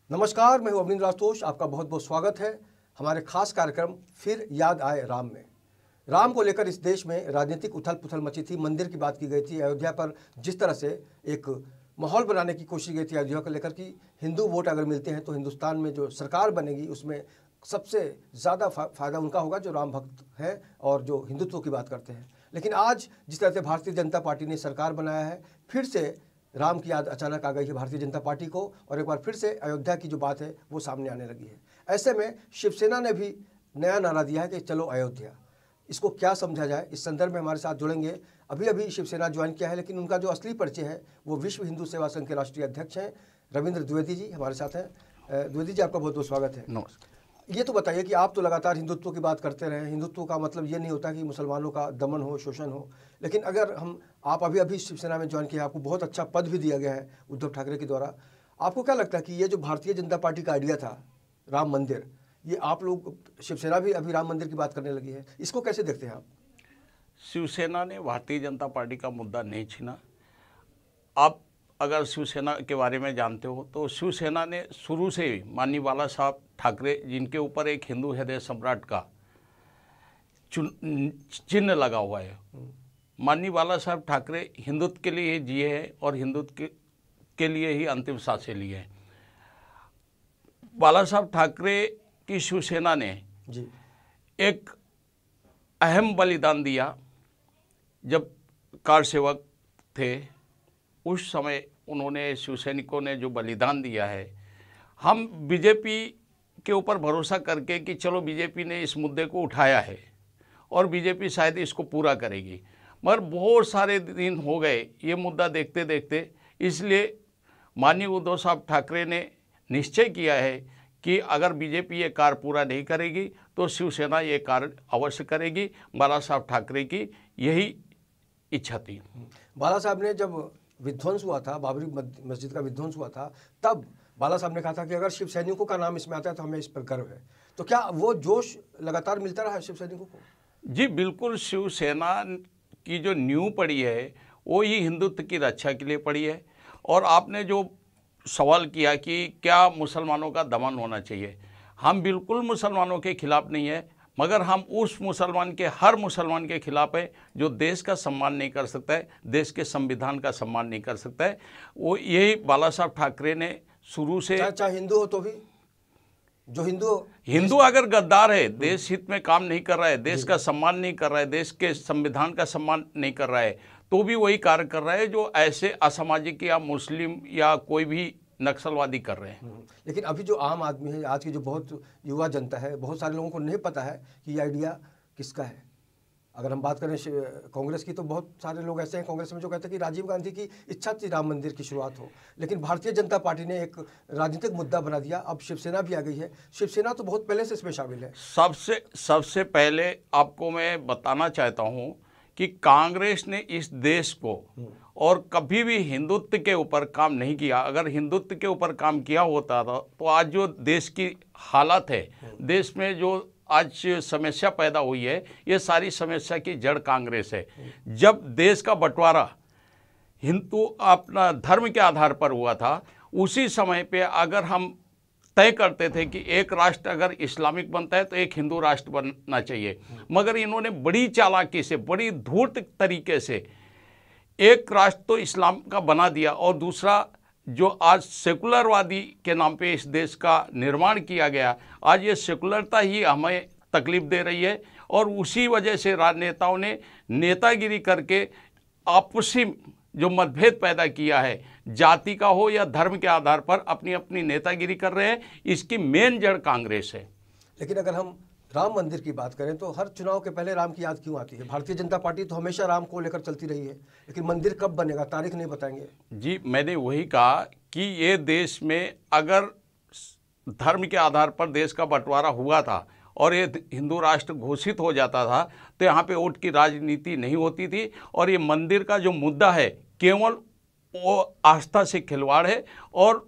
नमस्कार, मैं हूं अविंद्र राजतोष। आपका बहुत बहुत स्वागत है हमारे खास कार्यक्रम फिर याद आए राम में। राम को लेकर इस देश में राजनीतिक उथल पुथल मची थी। मंदिर की बात की गई थी। अयोध्या पर जिस तरह से एक माहौल बनाने की कोशिश की गई थी अयोध्या को लेकर कि हिंदू वोट अगर मिलते हैं तो हिंदुस्तान में जो सरकार बनेगी उसमें सबसे ज़्यादा फायदा उनका होगा जो राम भक्त है और जो हिंदुत्व की बात करते हैं। लेकिन आज जिस तरह से भारतीय जनता पार्टी ने सरकार बनाया है, फिर से राम की याद अचानक आ गई है भारतीय जनता पार्टी को और एक बार फिर से अयोध्या की जो बात है वो सामने आने लगी है। ऐसे में शिवसेना ने भी नया नारा दिया है कि चलो अयोध्या। इसको क्या समझा जाए, इस संदर्भ में हमारे साथ जुड़ेंगे। अभी शिवसेना ज्वाइन किया है, लेकिन उनका जो असली परिचय है वो विश्व हिंदू सेवा संघ के राष्ट्रीय अध्यक्ष हैं रविंद्र द्विवेदी जी हमारे साथ हैं। द्विवेदी जी, आपका बहुत बहुत स्वागत है। नमस्कार। ये तो बताइए कि आप तो लगातार हिंदुत्व की बात करते रहे। हिंदुत्व का मतलब ये नहीं होता कि मुसलमानों का दमन हो, शोषण हो, लेकिन अगर आप अभी शिवसेना में ज्वाइन किया, आपको बहुत अच्छा पद भी दिया गया है उद्धव ठाकरे के द्वारा। आपको क्या लगता है कि ये जो भारतीय जनता पार्टी का आइडिया था राम मंदिर, ये आप लोग शिवसेना भी अभी राम मंदिर की बात करने लगी है, इसको कैसे देखते हैं आप? शिवसेना ने भारतीय जनता पार्टी का मुद्दा नहीं छीना। आप अगर शिवसेना के बारे में जानते हो तो शिवसेना ने शुरू से ही माननीय बाला साहब ठाकरे, जिनके ऊपर एक हिंदू हृदय सम्राट का चिन्ह लगा हुआ है, माननीय बाला साहब ठाकरे हिंदुत्व के लिए ही जिए हैं और हिंदुत्व के लिए ही अंतिम सांसें लिए हैं। बाला साहब ठाकरे की शिवसेना ने जी एक अहम बलिदान दिया। जब कार सेवक थे उस समय उन्होंने, शिवसैनिकों ने जो बलिदान दिया है, हम बीजेपी के ऊपर भरोसा करके कि चलो बीजेपी ने इस मुद्दे को उठाया है और बीजेपी शायद इसको पूरा करेगी, मगर बहुत सारे दिन हो गए ये मुद्दा देखते देखते। इसलिए माननीय उद्धव साहब ठाकरे ने निश्चय किया है कि अगर बीजेपी ये कार्य पूरा नहीं करेगी तो शिवसेना ये कार्य अवश्य करेगी। बाला साहब ठाकरे की यही इच्छा थी। बाला साहब ने जब विध्वंस हुआ था, बाबरी मस्जिद का विध्वंस हुआ था, तब बाला साहब ने कहा था कि अगर शिव सैनिकों का नाम इसमें आता है तो हमें इस पर गर्व है। तो क्या वो जोश लगातार मिलता रहा है शिव सैनिकों को? जी बिल्कुल। शिवसेना की जो नींव पड़ी है वो ही हिंदुत्व की रक्षा के लिए पड़ी है। और आपने जो सवाल किया कि क्या मुसलमानों का दमन होना चाहिए, हम बिल्कुल मुसलमानों के खिलाफ नहीं है, मगर हम उस मुसलमान के, हर मुसलमान के खिलाफ है जो देश का सम्मान नहीं कर सकता है, देश के संविधान का सम्मान नहीं कर सकता है। वो यही बाला साहब ठाकरे ने शुरू से, चाहे हिंदू हो तो भी, जो हिंदू अगर गद्दार है, देश हित में काम नहीं कर रहा है, देश का सम्मान नहीं कर रहा है, देश के संविधान का सम्मान नहीं कर रहा है, तो भी वही कार्य कर रहा है जो ऐसे असामाजिक या मुस्लिम या कोई भी नक्सलवादी कर रहे हैं। लेकिन अभी जो आम आदमी है, आज की जो बहुत युवा जनता है, बहुत सारे लोगों को नहीं पता है कि ये आइडिया किसका है। अगर हम बात करें कांग्रेस की, तो बहुत सारे लोग ऐसे हैं कांग्रेस में जो कहते हैं कि राजीव गांधी की इच्छा थी राम मंदिर की शुरुआत हो, लेकिन भारतीय जनता पार्टी ने एक राजनीतिक मुद्दा बना दिया। अब शिवसेना भी आ गई है। शिवसेना तो बहुत पहले से इसमें शामिल है। सबसे पहले आपको मैं बताना चाहता हूँ कि कांग्रेस ने इस देश को और कभी भी हिंदुत्व के ऊपर काम नहीं किया। अगर हिंदुत्व के ऊपर काम किया होता था तो आज जो देश की हालत है, देश में जो आज समस्या पैदा हुई है, ये सारी समस्या की जड़ कांग्रेस है। जब देश का बंटवारा हिंदू अपना धर्म के आधार पर हुआ था, उसी समय पे अगर हम तय करते थे कि एक राष्ट्र अगर इस्लामिक बनता है तो एक हिंदू राष्ट्र बनना चाहिए, मगर इन्होंने बड़ी चालाकी से, बड़ी धूर्त तरीके से एक राष्ट्र तो इस्लाम का बना दिया और दूसरा जो आज सेकुलरवादी के नाम पे इस देश का निर्माण किया गया, आज ये सेकुलरता ही हमें तकलीफ दे रही है। और उसी वजह से राजनेताओं ने नेतागिरी करके आपसी जो मतभेद पैदा किया है, जाति का हो या धर्म के आधार पर अपनी अपनी नेतागिरी कर रहे हैं। इसकी मेन जड़ कांग्रेस है। लेकिन अगर हम राम मंदिर की बात करें तो हर चुनाव के पहले राम की याद क्यों आती है? भारतीय जनता पार्टी तो हमेशा राम को लेकर चलती रही है, लेकिन मंदिर कब बनेगा, तारीख नहीं बताएंगे। जी, मैंने वही कहा कि ये देश में अगर धर्म के आधार पर देश का बंटवारा हुआ था और ये हिंदू राष्ट्र घोषित हो जाता था तो यहाँ पे वोट की राजनीति नहीं होती थी। और ये मंदिर का जो मुद्दा है केवल वो आस्था से खिलवाड़ है और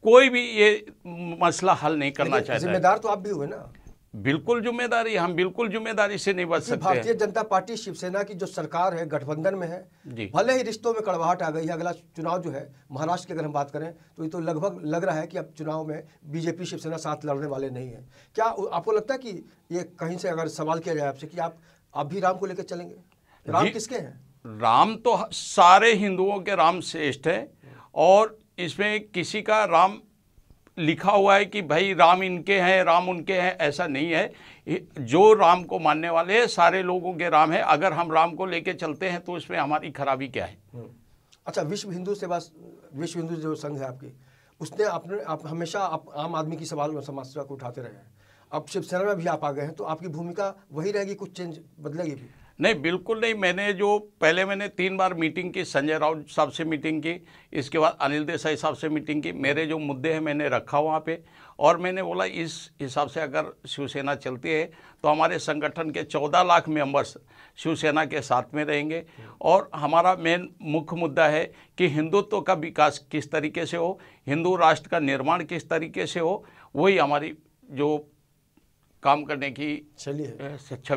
कोई भी ये मसला हल नहीं करना चाहता है। जिम्मेदार तो आप भी हुए ना। बिल्कुल जिम्मेदारी, हम बिल्कुल जिम्मेदारी से नहीं बच सकते भारतीय हैं। जनता पार्टी शिवसेना की जो सरकार है गठबंधन में है, जी। भले ही रिश्तों में कड़वाहट आ गई है। अगला चुनाव जो है महाराष्ट्र की अगर हम बात करें तो ये तो लगभग लग रहा है कि अब चुनाव में बीजेपी शिवसेना साथ लड़ने वाले नहीं है। क्या आपको लगता है कि ये कहीं से अगर सवाल किया जाए आपसे कि आप भी राम को लेकर चलेंगे? राम जी। किसके हैं? राम तो सारे हिंदुओं के राम श्रेष्ठ है, और इसमें किसी का राम लिखा हुआ है कि भाई राम इनके हैं राम उनके हैं, ऐसा नहीं है। जो राम को मानने वाले हैं सारे लोगों के राम है। अगर हम राम को लेके चलते हैं तो इसमें हमारी खराबी क्या है? अच्छा, विश्व हिंदू जो संघ है आपकी, उसने आप हमेशा आम आदमी की समस्या को उठाते रहे हैं। अब शिवसेना में भी आप आ गए हैं तो आपकी भूमिका वही रहेगी, कुछ चेंज बदलेगी भी? नहीं, बिल्कुल नहीं। मैंने 3 बार मीटिंग की, संजय राउत साहब से मीटिंग की, इसके बाद अनिल देसाई साहब से मीटिंग की। मेरे जो मुद्दे हैं मैंने रखा वहाँ पे, और मैंने बोला इस हिसाब से अगर शिवसेना चलती है तो हमारे संगठन के 14 लाख मेंबर्स शिवसेना के साथ में रहेंगे। और हमारा मेन मुख्य मुद्दा है कि हिंदुत्व का विकास किस तरीके से हो, हिंदू राष्ट्र का निर्माण किस तरीके से हो, वही हमारी जो काम करने की छवि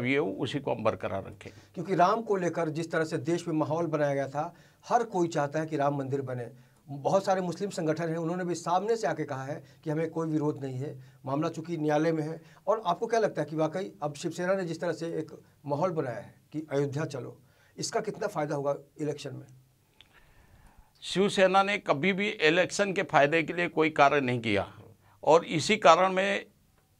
है उसी को हम बरकरार रखें। क्योंकि राम को लेकर जिस तरह से देश में माहौल बनाया गया था, हर कोई चाहता है कि राम मंदिर बने। बहुत सारे मुस्लिम संगठन हैं, उन्होंने भी सामने से आके कहा है कि हमें कोई विरोध नहीं है। मामला चूंकि न्यायालय में है। और आपको क्या लगता है कि वाकई अब शिवसेना ने जिस तरह से एक माहौल बनाया है कि अयोध्या चलो, इसका कितना फायदा होगा इलेक्शन में? शिवसेना ने कभी भी इलेक्शन के फायदे के लिए कोई कार्य नहीं किया, और इसी कारण मैं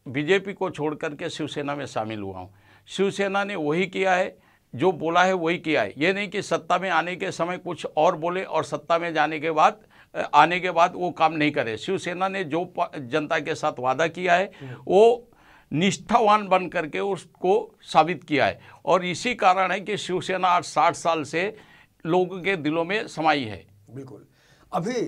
बीजेपी को छोड़ करके शिवसेना में शामिल हुआ हूँ। शिवसेना ने वही किया है, जो बोला है वही किया है। ये नहीं कि सत्ता में आने के समय कुछ और बोले और सत्ता में आने के बाद वो काम नहीं करे। शिवसेना ने जो जनता के साथ वादा किया है वो निष्ठावान बन करके उसको साबित किया है, और इसी कारण है कि शिवसेना आज 60 साल से लोगों के दिलों में समाई है। बिल्कुल। अभी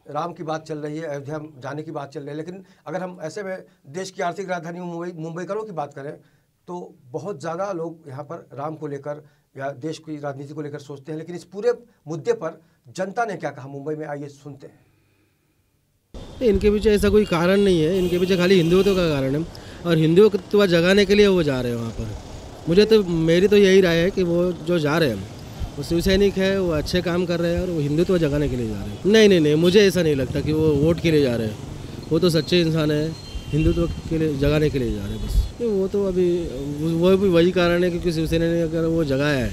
राम की बात चल रही है, अयोध्या जाने की बात चल रही है, लेकिन अगर हम ऐसे में देश की आर्थिक राजधानी मुंबईकरों की बात करें तो बहुत ज़्यादा लोग यहाँ पर राम को लेकर या देश की राजनीति को लेकर सोचते हैं। लेकिन इस पूरे मुद्दे पर जनता ने क्या कहा मुंबई में, आइए सुनते हैं। इनके पीछे ऐसा कोई कारण नहीं है, इनके पीछे खाली हिंदुत्व का कारण है, और हिंदुत्व जगाने के लिए वो जा रहे हैं वहाँ पर। मेरी तो यही राय है कि वो जो जा रहे हैं वो शिवसैनिक है, वो अच्छे काम कर रहे हैं और वो हिंदुत्व जगाने के लिए जा रहे हैं। नहीं, मुझे ऐसा नहीं लगता कि वो वोट के लिए जा रहे हैं। वो तो सच्चे इंसान है, हिंदुत्व के लिए जगाने के लिए जा रहे हैं बस। वो तो अभी वो भी वही कारण है क्योंकि शिवसेना ने अगर वो जगाया है,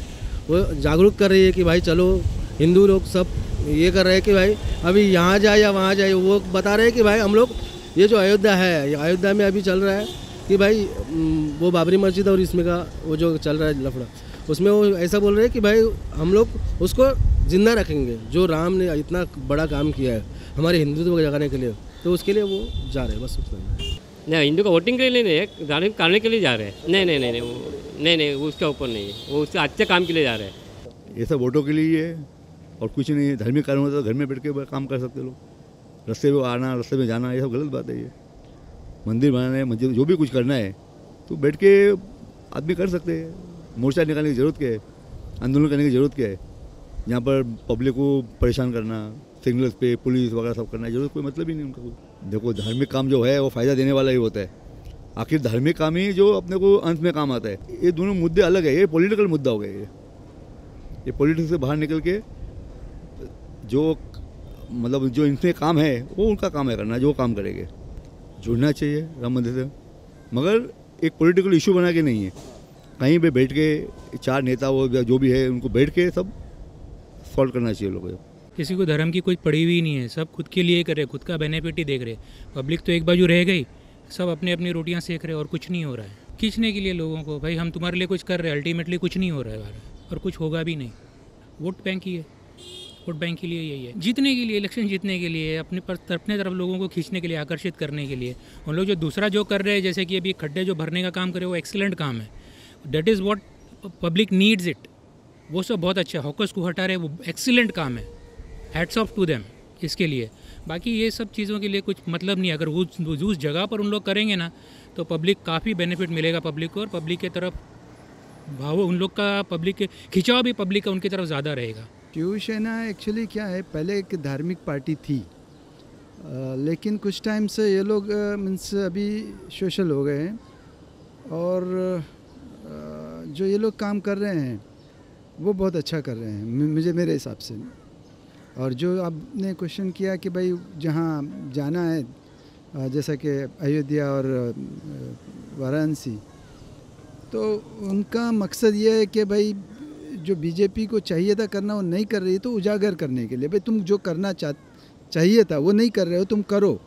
वो जागरूक कर रही है कि भाई चलो, हिंदू लोग सब ये कर रहे हैं कि भाई अभी यहाँ जाए या वहाँ जाए। वो बता रहे हैं कि भाई हम लोग ये जो अयोध्या है, अयोध्या में अभी चल रहा है कि भाई वो बाबरी मस्जिद और इसमें का वो जो चल रहा है लफड़ा, उसमें वो ऐसा बोल रहे हैं कि भाई हम लोग उसको जिंदा रखेंगे। जो राम ने इतना बड़ा काम किया है हमारे हिंदुत्व को जगाने के लिए, तो उसके लिए वो जा रहे हैं बस। नहीं, हिंदू का वोटिंग के लिए नहीं है, धार्मिक करने के लिए जा रहे हैं। नहीं, उसके ऊपर नहीं है, वो उसके अच्छे काम के लिए जा रहे हैं। ये सब वोटों के लिए है और कुछ नहीं है। धार्मिक कार्य होता तो घर में बैठ के काम कर सकते लोग। रास्ते में आना, रास्ते में जाना, ये सब गलत बात है। ये मंदिर बनाना है, मस्जिद, जो भी कुछ करना है तो बैठ के आदमी कर सकते हैं। मोर्चा निकालने की ज़रूरत क्या है? आंदोलन करने की ज़रूरत क्या है? यहाँ पर पब्लिक को परेशान करना, सिग्नल्स पे पुलिस वगैरह सब करना, जरूरत कोई मतलब ही नहीं उनका कोई। देखो, धार्मिक काम जो है वो फ़ायदा देने वाला ही होता है। आखिर धार्मिक काम ही जो अपने को अंत में काम आता है। ये दोनों मुद्दे अलग है। ये पॉलिटिकल मुद्दा हो गया। ये पॉलिटिक्स से बाहर निकल के जो मतलब जो इनसे काम है वो उनका काम है करना, जो काम करेंगे। जुड़ना चाहिए राम मंदिर से, मगर एक पॉलिटिकल इशू बना के नहीं है। कहीं पे बैठ के 4 नेता वो जो भी है उनको बैठ के सब सॉल्व करना चाहिए लोगों को। किसी को धर्म की कोई पड़ी हुई नहीं है, सब खुद के लिए कर रहे, खुद का बेनिफिट ही देख रहे। पब्लिक तो एक बाजू रह गई, सब अपने अपनी रोटियां सेक रहे और कुछ नहीं हो रहा है। खींचने के लिए लोगों को, भाई हम तुम्हारे लिए कुछ कर रहे हैं, अल्टीमेटली कुछ नहीं हो रहा है और कुछ होगा भी नहीं। वोट बैंक ही है, वोट बैंक के लिए यही है, जीतने के लिए, इलेक्शन जीतने के लिए, अपने तरफ लोगों को खींचने के लिए, आकर्षित करने के लिए। उन लोग जो दूसरा जो कर रहे हैं, जैसे कि अभी खड्डे जो भरने का काम करे, वो एक्सीलेंट काम है। That is what public needs it. वो सब बहुत अच्छा, हॉकर्स को हटा रहे, वो एक्सीलेंट काम है। हैट्स ऑफ टू देम इसके लिए। बाकी ये सब चीज़ों के लिए कुछ मतलब नहीं। अगर उस जगह पर उन लोग करेंगे ना तो पब्लिक काफ़ी बेनिफिट मिलेगा पब्लिक को, और पब्लिक के तरफ भाव उन लोग का, पब्लिक के खिंचाव भी पब्लिक का उनकी तरफ ज़्यादा रहेगा। शिवसेना एक्चुअली क्या है, पहले एक धार्मिक पार्टी थी, लेकिन कुछ टाइम से ये लोग मीन्स अभी सोशल हो गए हैं और जो ये लोग काम कर रहे हैं वो बहुत अच्छा कर रहे हैं मेरे हिसाब से। और जो आपने क्वेश्चन किया कि भाई जहाँ जाना है जैसा कि अयोध्या और वाराणसी, तो उनका मकसद ये है कि भाई जो बीजेपी को चाहिए था करना वो नहीं कर रही है, तो उजागर करने के लिए भाई तुम जो करना चाहिए था वो नहीं कर रहे हो, तुम करो।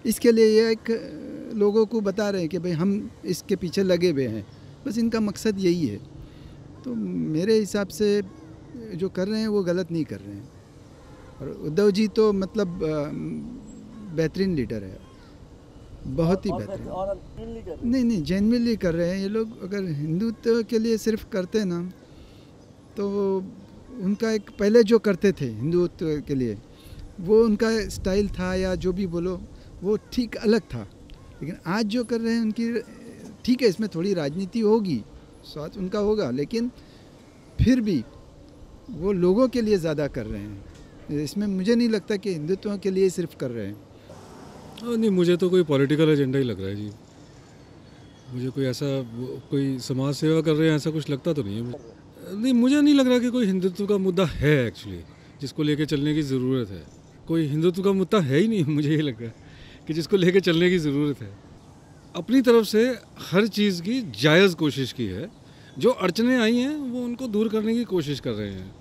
इसके लिए ये एक लोगों को बता रहे हैं कि भाई हम इसके पीछे लगे हुए हैं, बस इनका मकसद यही है। तो मेरे हिसाब से जो कर रहे हैं वो गलत नहीं कर रहे हैं। और उद्धव जी तो मतलब बेहतरीन लीडर है, बहुत ही बेहतरीन। नहीं जेन्युइनली कर रहे हैं ये लोग। अगर हिंदुत्व के लिए सिर्फ करते ना तो उनका एक पहले जो करते थे हिंदुत्व के लिए वो उनका स्टाइल था या जो भी बोलो वो ठीक अलग था। लेकिन आज जो कर रहे हैं उनकी ठीक है, इसमें थोड़ी राजनीति होगी, स्वाद उनका होगा, लेकिन फिर भी वो लोगों के लिए ज़्यादा कर रहे हैं। इसमें मुझे नहीं लगता कि हिंदुत्व के लिए सिर्फ कर रहे हैं। नहीं, मुझे तो कोई पॉलिटिकल एजेंडा ही लग रहा है जी। मुझे कोई ऐसा कोई समाज सेवा कर रहे हैं ऐसा कुछ लगता तो नहीं है। नहीं, मुझे नहीं लग रहा कि कोई हिंदुत्व का मुद्दा है एक्चुअली जिसको लेके चलने की ज़रूरत है। कोई हिंदुत्व का मुद्दा है ही नहीं, मुझे ये लग रहा है कि जिसको लेके चलने की ज़रूरत है। अपनी तरफ से हर चीज़ की जायज़ कोशिश की है। जो अड़चनें आई हैं वो उनको दूर करने की कोशिश कर रहे हैं।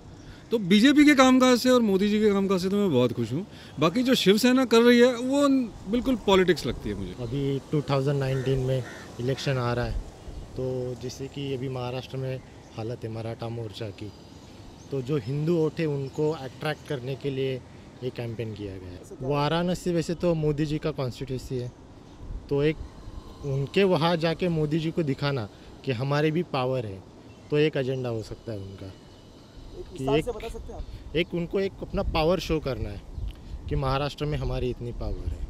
तो बीजेपी के कामकाज से और मोदी जी के कामकाज से तो मैं बहुत खुश हूँ। बाकी जो शिवसेना कर रही है वो बिल्कुल पॉलिटिक्स लगती है मुझे। अभी 2019 में इलेक्शन आ रहा है, तो जैसे कि अभी महाराष्ट्र में हालत है मराठा मोर्चा की, तो जो हिंदू वोट है उनको अट्रैक्ट करने के लिए ये कैंपेन किया गया है। वाराणसी वैसे तो मोदी जी का कॉन्स्टिट्यूंसी है, तो एक उनके वहाँ जाके मोदी जी को दिखाना कि हमारे भी पावर है, तो एक एजेंडा हो सकता है उनका कि एक उनको एक अपना पावर शो करना है कि महाराष्ट्र में हमारी इतनी पावर है।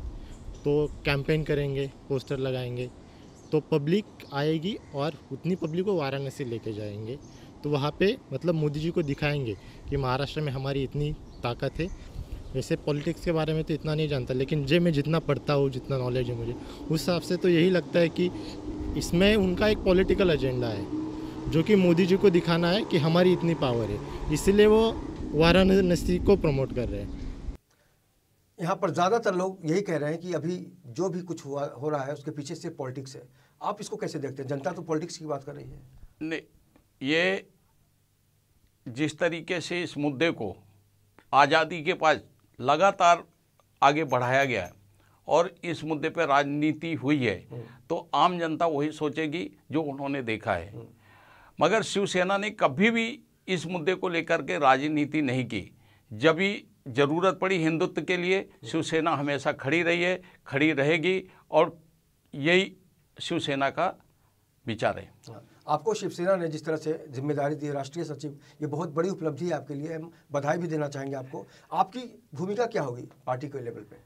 तो कैंपेन करेंगे, पोस्टर लगाएंगे, तो पब्लिक आएगी और उतनी पब्लिक को वाराणसी लेके जाएंगे। तो वहाँ पे मतलब मोदी जी को दिखाएंगे कि महाराष्ट्र में हमारी इतनी ताकत है। वैसे पॉलिटिक्स के बारे में तो इतना नहीं जानता, लेकिन मैं जितना पढ़ता हूँ, जितना नॉलेज है मुझे, उस हिसाब से तो यही लगता है कि इसमें उनका एक पॉलिटिकल एजेंडा है जो कि मोदी जी को दिखाना है कि हमारी इतनी पावर है, इसलिए वो वाराणसी को प्रमोट कर रहे हैं। यहाँ पर ज़्यादातर लोग यही कह रहे हैं कि अभी जो भी कुछ हो रहा है उसके पीछे से पॉलिटिक्स है। आप इसको कैसे देखते हैं? जनता तो पॉलिटिक्स की बात कर रही है। नहीं, ये जिस तरीके से इस मुद्दे को आज़ादी के पास लगातार आगे बढ़ाया गया है और इस मुद्दे पर राजनीति हुई है, तो आम जनता वही सोचेगी जो उन्होंने देखा है। मगर शिवसेना ने कभी भी इस मुद्दे को लेकर के राजनीति नहीं की। जब भी ज़रूरत पड़ी हिंदुत्व के लिए, शिवसेना हमेशा खड़ी रही है, खड़ी रहेगी, और यही शिवसेना का विचार है। आपको शिवसेना ने जिस तरह से जिम्मेदारी दी राष्ट्रीय सचिव, ये बहुत बड़ी उपलब्धि है आपके लिए, हम बधाई भी देना चाहेंगे आपको। आपकी भूमिका क्या होगी पार्टी के लेवल पे?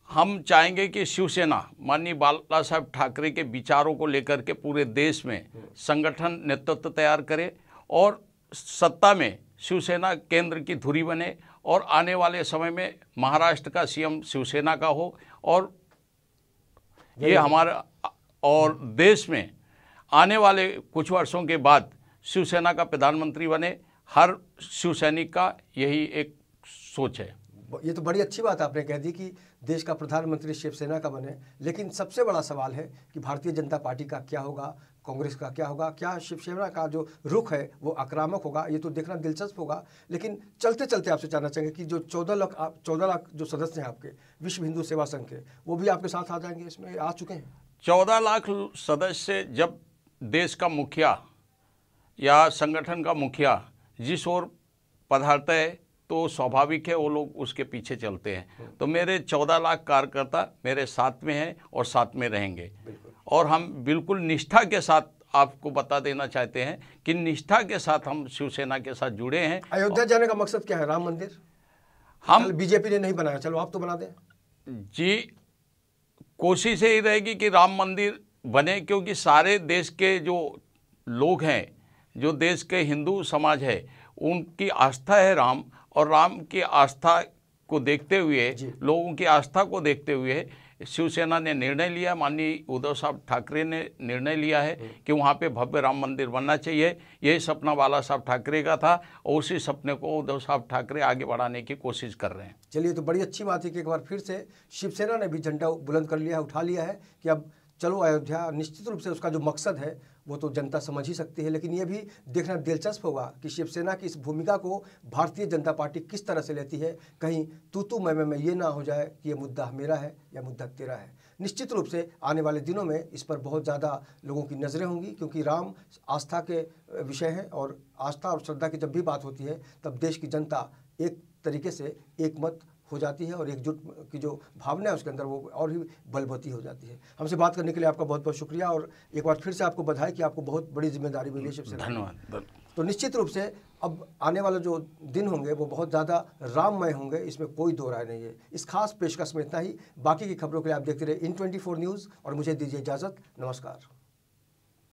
हम चाहेंगे कि शिवसेना माननीय बाला साहब ठाकरे के विचारों को लेकर के पूरे देश में संगठन नेतृत्व तैयार करे और सत्ता में शिवसेना केंद्र की धुरी बने और आने वाले समय में महाराष्ट्र का सीएम शिवसेना का हो और ये हमारा, और देश में आने वाले कुछ वर्षों के बाद शिवसेना का प्रधानमंत्री बने। हर शिवसैनिक का यही एक सोच है। ये तो बड़ी अच्छी बात आपने कह दी कि देश का प्रधानमंत्री शिवसेना का बने, लेकिन सबसे बड़ा सवाल है कि भारतीय जनता पार्टी का क्या होगा, कांग्रेस का क्या होगा, क्या शिवसेना का जो रुख है वो आक्रामक होगा? ये तो देखना दिलचस्प होगा। लेकिन चलते चलते आपसे जानना चाहेंगे कि जो 14 लाख जो सदस्य हैं आपके विश्व हिंदू सेवा संघ के, वो भी आपके साथ आ जाएंगे? इसमें आ चुके हैं 14 लाख सदस्य। जब देश का मुखिया या संगठन का मुखिया जिस ओर पधारता है तो स्वाभाविक है वो लोग उसके पीछे चलते हैं। तो मेरे 14 लाख कार्यकर्ता मेरे साथ में हैं और साथ में रहेंगे, और हम बिल्कुल निष्ठा के साथ आपको बता देना चाहते हैं कि निष्ठा के साथ हम शिवसेना के साथ जुड़े हैं। अयोध्या जाने का मकसद क्या है? राम मंदिर हम बीजेपी ने नहीं बनाया, चलो आप तो बना दें जी। कोशिश यही रहेगी कि राम मंदिर बने, क्योंकि सारे देश के जो लोग हैं, जो देश के हिंदू समाज है, उनकी आस्था है राम, और राम की आस्था को देखते हुए, लोगों की आस्था को देखते हुए शिवसेना ने निर्णय लिया, माननीय उद्धव साहब ठाकरे ने निर्णय लिया है कि वहाँ पे भव्य राम मंदिर बनना चाहिए। यही सपना बाला साहब ठाकरे का था और उसी सपने को उद्धव साहब ठाकरे आगे बढ़ाने की कोशिश कर रहे हैं। चलिए, तो बड़ी अच्छी बात है कि एक बार फिर से शिवसेना ने भी झंडा बुलंद कर लिया है, उठा लिया है कि अब चलो अयोध्या। निश्चित रूप से उसका जो मकसद है वो तो जनता समझ ही सकती है, लेकिन ये भी देखना दिलचस्प होगा कि शिवसेना की इस भूमिका को भारतीय जनता पार्टी किस तरह से लेती है। कहीं तू मैं ये ना हो जाए कि ये मुद्दा मेरा है या मुद्दा तेरा है। निश्चित रूप से आने वाले दिनों में इस पर बहुत ज़्यादा लोगों की नज़रें होंगी, क्योंकि राम आस्था के विषय है और आस्था और श्रद्धा की जब भी बात होती है तब देश की जनता एक तरीके से एकमत हो जाती है और एकजुट की जो भावना है उसके अंदर वो और भी बलवती हो जाती है। हमसे बात करने के लिए आपका बहुत बहुत शुक्रिया और एक बार फिर से आपको बधाई कि आपको बहुत बड़ी जिम्मेदारी मिली है शिवसेना। धन्यवाद। तो निश्चित रूप से अब आने वाले जो दिन होंगे वो बहुत ज़्यादा राममय होंगे, इसमें कोई दो राय नहीं है। इस खास पेशकश में इतना ही। बाकी की खबरों के लिए आप देखते रहे इन 24 न्यूज़ और मुझे दीजिए इजाज़त। नमस्कार।